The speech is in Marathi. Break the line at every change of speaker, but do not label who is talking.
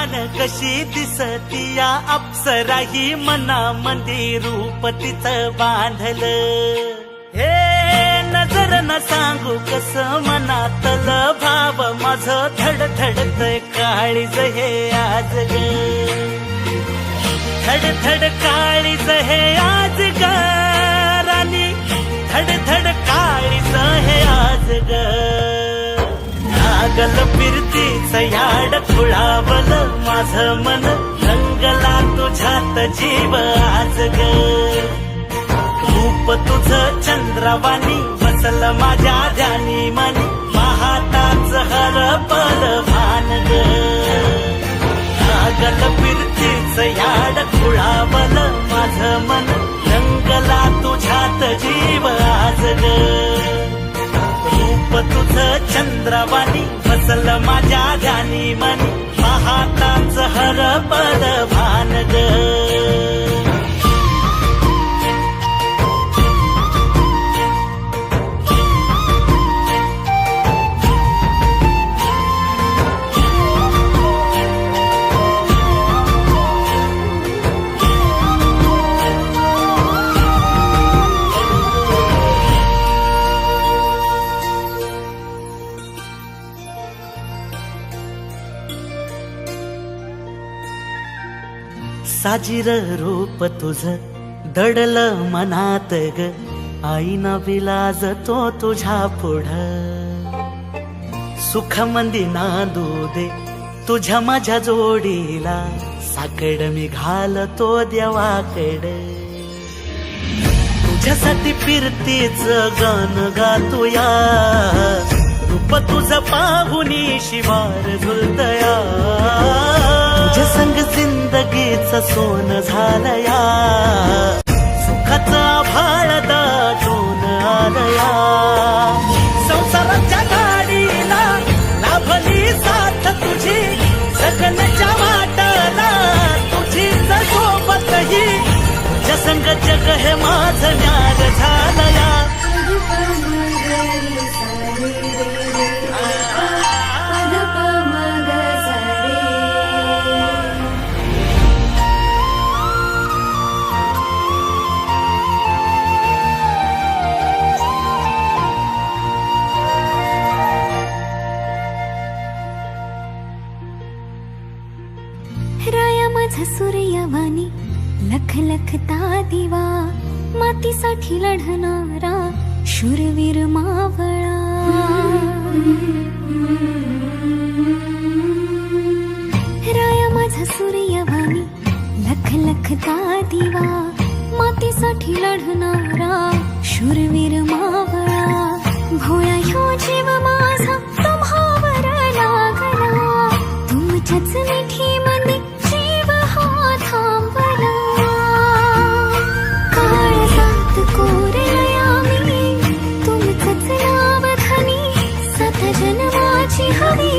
छान कशी दिसती या अप्सरा ही मनामंदी रूप तिचं बांधलं. हे नजर न सांगू कस मनातल भाव माझं धडधडतय काळीज हे आज ग. धडधड काळीज हे आज ग राणी, धडधड काळीज हे आज ग. लागल फिरतीच याड खुळावलं माझं मन, रंगला तुझ्यात जीव आज ग. रूप तुझं चंद्रवाणी बसल माझ्या ध्यानी मनी, पाहताच हरपल भान ग. लागल फिरतीच याड खुळावल माझं मन, रंगला तुझ्यात जीव आज ग. रूप तुझं चंद्रवाणी बसल माझ्या ध्यानी मनी, पाहताच हरपल भान ग. साजीर रूप तुझं दडलं मनात ग, आईना विलाज तो तुझ्या पुढं. सुख मंदी नांदू दे तुझ्या माझ्या जोडीला, साकड मी घालतो देवाकड. तुझ्यासाठी फिरतीच गाण गातोया, रूप तुझं पाहुनी शिवार झुलतया. तुझ्या संग जिंदगीच सोन झालया, सुखाचा भाळ दाटून आलया. संसाराच्या गाडीला लाभली साथ तुझी, जगण्याच्या वाटाला तुझी सोबत ही. तुझ्या संग जग हे माझं न्यार झालया.
राया माझा सूर्यवाणी लख लखता दिवा, मातीसाठी लढणारा शूरवीर मावळा. राया माझा सूर्यवाणी लख लखता दिवा, मातीसाठी लढणारा शूरवीर मावळा. भोळा ह्यो जीव माझा तुम्हावर लागला, तुमच्याच मिठी मध्ये जीव हा थांबला. काळजात कोरलया मी तुमचंच नाव धनी, सात जन्माची हवी